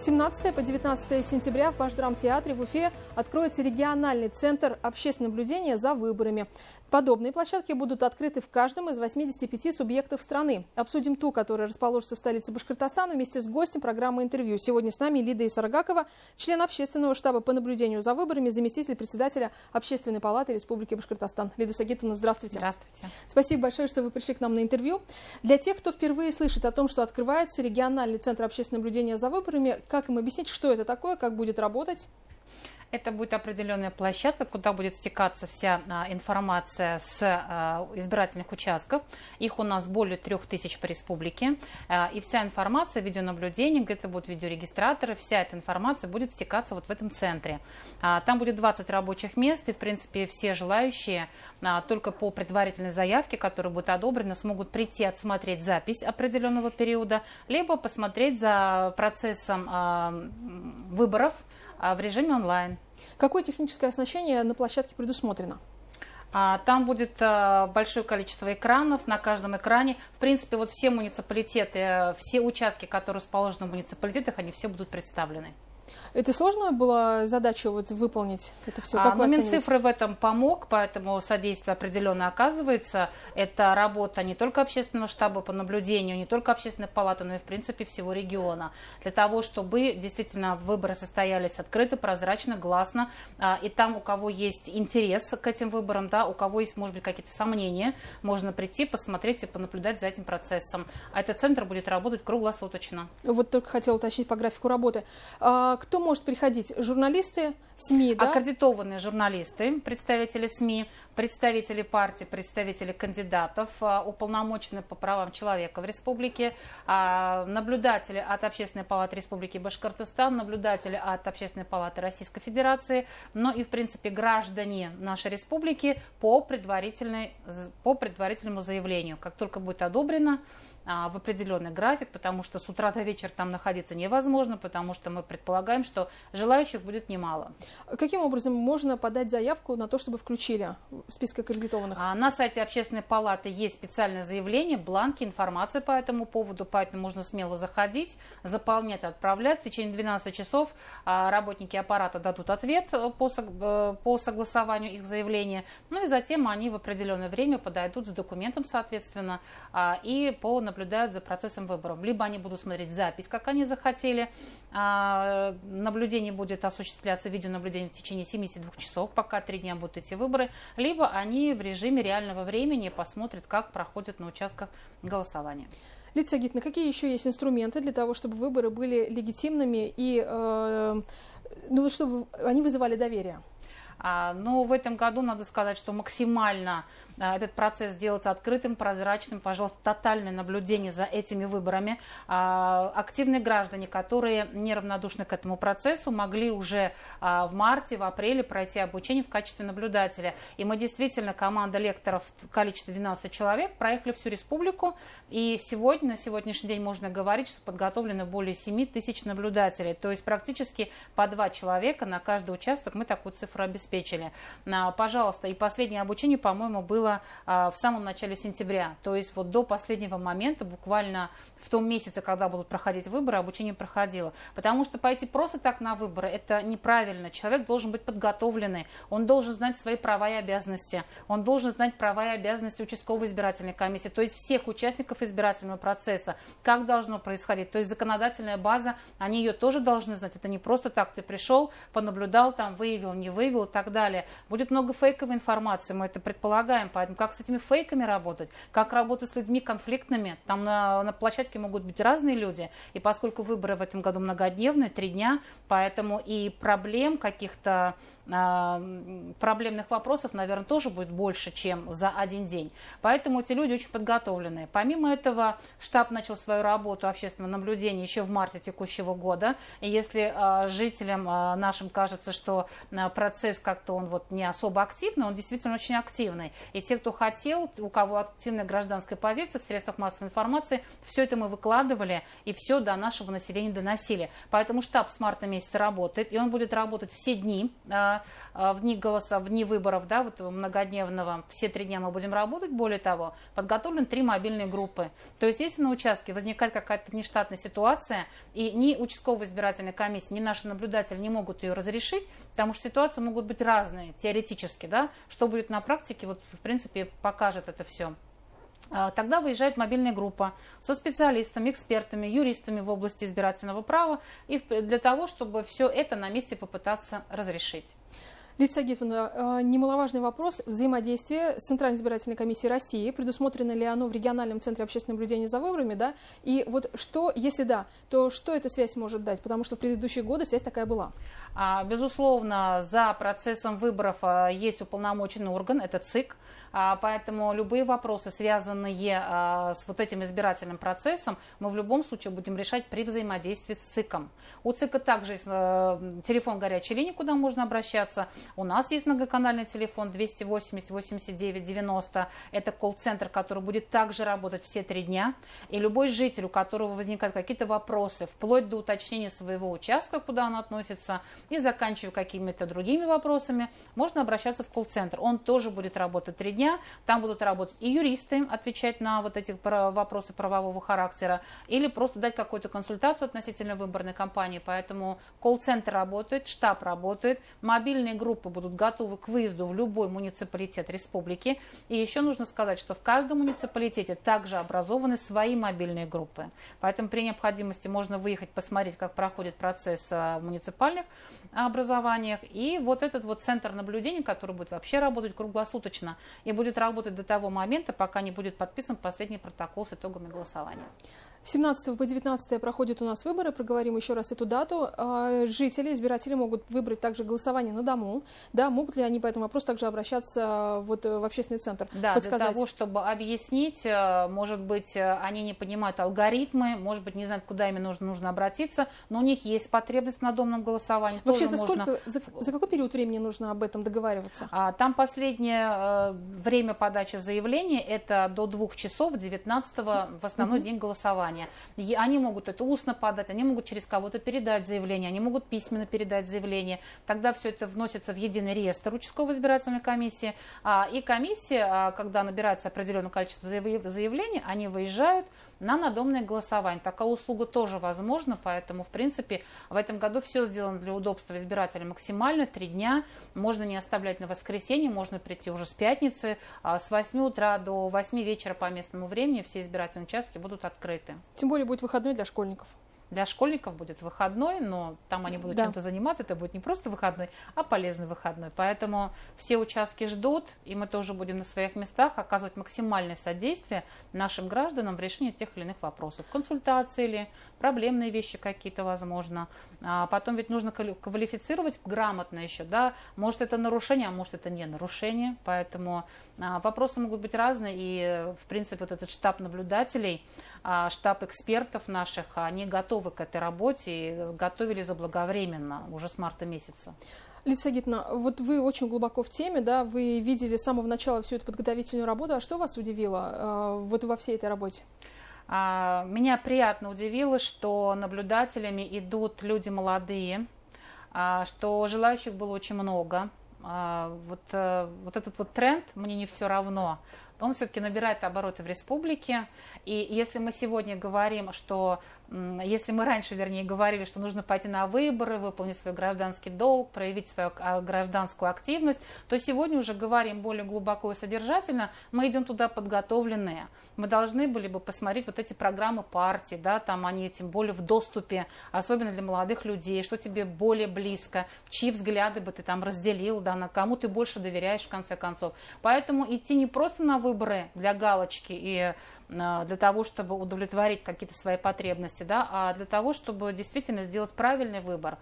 17 по 19 сентября в Башдрамтеатре в Уфе откроется региональный центр общественного наблюдения за выборами. Подобные площадки будут открыты в каждом из 85 субъектов страны. Обсудим ту, которая расположится в столице Башкортостана, вместе с гостем программы «Интервью». Сегодня с нами Лида Исаргакова, член общественного штаба по наблюдению за выборами, заместитель председателя Общественной палаты Республики Башкортостан. Лида Сагитовна, здравствуйте. Здравствуйте. Спасибо большое, что вы пришли к нам на интервью. Для тех, кто впервые слышит о том, что открывается региональный центр общественного наблюдения за выборами, как им объяснить, что это такое, как будет работать? Это будет определенная площадка, куда будет стекаться вся информация с избирательных участков. Их у нас более 3000 по республике. И вся информация, видеонаблюдение, где-то будут видеорегистраторы, вся эта информация будет стекаться вот в этом центре. Там будет 20 рабочих мест, и, в принципе, все желающие только по предварительной заявке, которая будет одобрена, смогут прийти отсмотреть запись определенного периода, либо посмотреть за процессом выборов в режиме онлайн. Какое техническое оснащение на площадке предусмотрено? Там будет большое количество экранов, на каждом экране. В принципе, вот все муниципалитеты, все участки, которые расположены в муниципалитетах, они все будут представлены. Это сложно была задача выполнить это все? Как Минцифры в этом помог, поэтому содействие определенно оказывается. Это работа не только общественного штаба по наблюдению, не только общественной палаты, но и в принципе всего региона. Для того, чтобы действительно выборы состоялись открыто, прозрачно, гласно. И там, у кого есть интерес к этим выборам, да, у кого есть, может быть, какие-то сомнения, можно прийти, посмотреть и понаблюдать за этим процессом. А этот центр будет работать круглосуточно. Вот только хотела уточнить по графику работы. Кто может приходить? Журналисты, СМИ, да? Аккредитованные журналисты, представители СМИ, представители партий, представители кандидатов, уполномоченные по правам человека в республике, наблюдатели от Общественной палаты Республики Башкортостан, наблюдатели от Общественной палаты Российской Федерации, но и, в принципе, граждане нашей республики по предварительному заявлению. Как только будет одобрено в определенный график, потому что с утра до вечера там находиться невозможно, потому что мы предполагаем, что желающих будет немало. Каким образом можно подать заявку на то, чтобы включили в список аккредитованных? На сайте Общественной палаты есть специальное заявление, бланки, информация по этому поводу, поэтому можно смело заходить, заполнять, отправлять. В течение 12 часов работники аппарата дадут ответ по согласованию их заявления, ну и затем они в определенное время подойдут с документом, соответственно, и наблюдают за процессом выборов. Либо они будут смотреть запись, как они захотели. Наблюдение будет осуществляться, видеонаблюдение в течение 72 часов, пока 3 дня будут эти выборы. Либо они в режиме реального времени посмотрят, как проходит на участках голосования. Лидия Сагитовна, какие еще есть инструменты для того, чтобы выборы были легитимными и чтобы они вызывали доверие? Но в этом году надо сказать, что максимально этот процесс делается открытым, прозрачным. Пожалуйста, тотальное наблюдение за этими выборами. Активные граждане, которые неравнодушны к этому процессу, могли уже в марте, в апреле пройти обучение в качестве наблюдателя. И мы действительно, команда лекторов в количестве 12 человек, проехали всю республику. И сегодня, на сегодняшний день можно говорить, что подготовлено более 7000 наблюдателей. То есть практически по 2 человека на каждый участок мы такую цифру обеспечили. Пожалуйста, и последнее обучение, по-моему, было в самом начале сентября. То есть вот до последнего момента, буквально в том месяце, когда будут проходить выборы, обучение проходило. Потому что пойти просто так на выборы – это неправильно. Человек должен быть подготовленный, он должен знать свои права и обязанности, он должен знать права и обязанности участковой избирательной комиссии, то есть всех участников избирательного процесса, как должно происходить. То есть законодательная база, они ее тоже должны знать. Это не просто так, ты пришел, понаблюдал, там выявил, не выявил и так далее. Будет много фейковой информации, мы это предполагаем. Поэтому как с этими фейками работать, как работать с людьми конфликтными. Там на площадке могут быть разные люди. И поскольку выборы в этом году многодневные, 3 дня, поэтому и проблем каких-то проблемных вопросов, наверное, тоже будет больше, чем за один день. Поэтому эти люди очень подготовленные. Помимо этого, штаб начал свою работу общественного наблюдения еще в марте текущего года. И если жителям нашим кажется, что процесс как-то он вот не особо активный, он действительно очень активный. И те, кто хотел, у кого активная гражданская позиция в средствах массовой информации, все это мы выкладывали и все до нашего населения доносили. Поэтому штаб с марта месяца работает, и он будет работать все дни, в дни выборов, да, вот многодневного, все 3 дня мы будем работать. Более того, подготовлены 3 мобильные группы. То есть, если на участке возникает какая-то внештатная ситуация, и ни участковая избирательная комиссия, ни наши наблюдатели не могут ее разрешить, потому что ситуации могут быть разные, теоретически, да, что будет на практике, вот, в принципе, покажет это все. Тогда выезжает мобильная группа со специалистами, экспертами, юристами в области избирательного права, и для того, чтобы все это на месте попытаться разрешить. Лидия Сагитовна, немаловажный вопрос взаимодействия с Центральной избирательной комиссией России. Предусмотрено ли оно в региональном центре общественного наблюдения за выборами, да? И вот что, если да, то что эта связь может дать? Потому что в предыдущие годы связь такая была. Безусловно, за процессом выборов есть уполномоченный орган, это ЦИК. Поэтому любые вопросы, связанные с вот этим избирательным процессом, мы в любом случае будем решать при взаимодействии с ЦИКом. У ЦИКа также есть телефон горячей линии, куда можно обращаться. У нас есть многоканальный телефон 280 89 90. Это колл-центр, который будет также работать все 3 дня. И любой житель, у которого возникают какие-то вопросы, вплоть до уточнения своего участка, куда он относится, и заканчивая какими-то другими вопросами, можно обращаться в колл-центр. Он тоже будет работать 3 дня. Там будут работать и юристы, отвечать на вот эти вопросы правового характера, или просто дать какую-то консультацию относительно выборной кампании. Поэтому колл-центр работает, штаб работает, мобильные группы будут готовы к выезду в любой муниципалитет республики. И еще нужно сказать, что в каждом муниципалитете также образованы свои мобильные группы. Поэтому при необходимости можно выехать, посмотреть, как проходит процесс в муниципальных образованиях. И вот этот вот центр наблюдения, который будет вообще работать круглосуточно и будет работать до того момента, пока не будет подписан последний протокол с итогами голосования. С 17 по 19 проходят у нас выборы. Проговорим еще раз эту дату. Жители, избиратели могут выбрать также голосование на дому. Да, могут ли они по этому вопросу также обращаться вот в общественный центр? Да, подсказать? Для того, чтобы объяснить, может быть, они не понимают алгоритмы, может быть, не знают, куда именно нужно обратиться, но у них есть потребность на домном голосовании. Вообще, за какой период времени нужно об этом договариваться? Там последнее время подачи заявления, это до 2 часов 19-го, в основной день голосования. Они могут это устно подать, они могут через кого-то передать заявление, они могут письменно передать заявление. Тогда все это вносится в единый реестр участковой избирательной комиссии. И комиссия, когда набирается определенное количество заявлений, они выезжают на надомное голосование. Такая услуга тоже возможна, поэтому, в принципе, в этом году все сделано для удобства избирателя максимально. 3 дня, можно не оставлять на воскресенье, можно прийти уже с пятницы, с 8 утра до 8 вечера по местному времени все избирательные участки будут открыты. Тем более будет выходной для школьников. Для школьников будет выходной, но там они будут чем-то заниматься, это будет не просто выходной, а полезный выходной. Поэтому все участки ждут, и мы тоже будем на своих местах оказывать максимальное содействие нашим гражданам в решении тех или иных вопросов. Консультации или проблемные вещи какие-то, возможно. Потом ведь нужно квалифицировать грамотно еще, да, может это нарушение, а может это не нарушение, поэтому вопросы могут быть разные, и в принципе вот этот штаб наблюдателей, штаб экспертов наших, они готовы к этой работе и готовили заблаговременно уже с марта месяца. Лидия Сагитовна, вот вы очень глубоко в теме, да, вы видели с самого начала всю эту подготовительную работу, а что вас удивило вот во всей этой работе? Меня приятно удивило, что наблюдателями идут люди молодые, что желающих было очень много. Вот этот вот тренд «мне не все равно», он все-таки набирает обороты в республике. И если мы сегодня говорим, что, если мы раньше, вернее, говорили, что нужно пойти на выборы, выполнить свой гражданский долг, проявить свою гражданскую активность, то сегодня уже говорим более глубоко и содержательно, мы идем туда подготовленные. Мы должны были бы посмотреть вот эти программы партий, да, там они тем более в доступе, особенно для молодых людей, что тебе более близко, чьи взгляды бы ты там разделил, да, на кому ты больше доверяешь в конце концов. Поэтому идти не просто на выборы для галочки и для того, чтобы удовлетворить какие-то свои потребности, да, а для того, чтобы действительно сделать правильный выбор.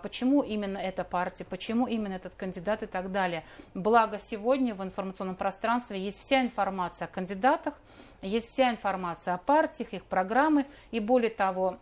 Почему именно эта партия, почему именно этот кандидат и так далее. Благо сегодня в информационном пространстве есть вся информация о кандидатах, есть вся информация о партиях, их программы, и более того,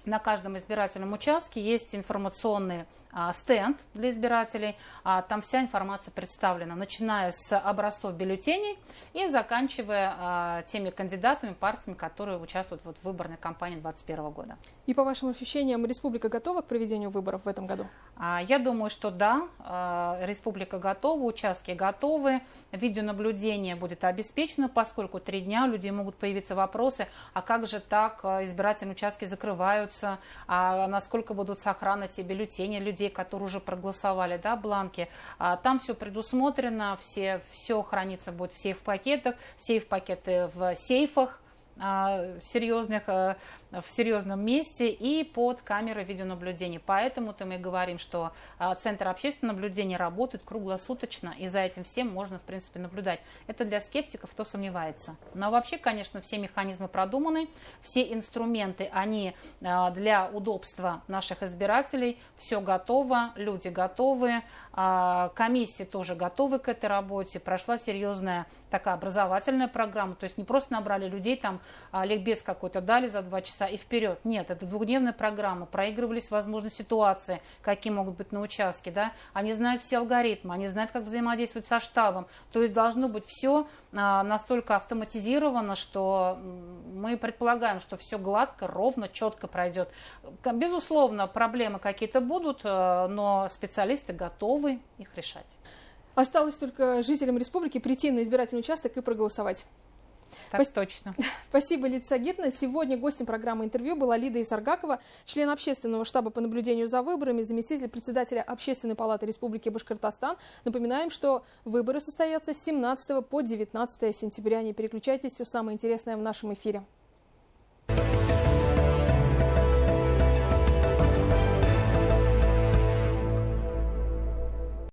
на каждом избирательном участке есть информационные стенд для избирателей. Там вся информация представлена, начиная с образцов бюллетеней и заканчивая теми кандидатами, партиями, которые участвуют в выборной кампании 2021 года. И по вашим ощущениям, республика готова к проведению выборов в этом году? Я думаю, что да, республика готова, участки готовы, видеонаблюдение будет обеспечено, поскольку 3 дня у людей могут появиться вопросы, а как же так, избирательные участки закрываются, а насколько будут сохранны те бюллетени людей, которые уже проголосовали, да, бланки. Там все предусмотрено, все хранится будет в сейф-пакетах, сейф-пакеты в сейфах серьезных, в серьезном месте и под камерой видеонаблюдения. Поэтому-то мы говорим, что Центр общественного наблюдения работает круглосуточно, и за этим всем можно, в принципе, наблюдать. Это для скептиков, кто сомневается. Но вообще, конечно, все механизмы продуманы, все инструменты, они для удобства наших избирателей, все готово, люди готовы, комиссии тоже готовы к этой работе. Прошла серьезная такая образовательная программа, то есть не просто набрали людей, там ликбез какой-то дали за 2 часа и вперед. Нет, это 2-дневная программа, проигрывались возможные ситуации, какие могут быть на участке, да. Они знают все алгоритмы, они знают, как взаимодействовать со штабом, то есть должно быть все настолько автоматизировано, что мы предполагаем, что все гладко, ровно, четко пройдет. Безусловно, проблемы какие-то будут, но специалисты готовы их решать. Осталось только жителям республики прийти на избирательный участок и проголосовать. Так точно. Спасибо, Лидия Сагитовна. Сегодня гостем программы «Интервью» была Лидия Исаргакова, член общественного штаба по наблюдению за выборами, заместитель председателя Общественной палаты Республики Башкортостан. Напоминаем, что выборы состоятся с 17 по 19 сентября. Не переключайтесь, все самое интересное в нашем эфире.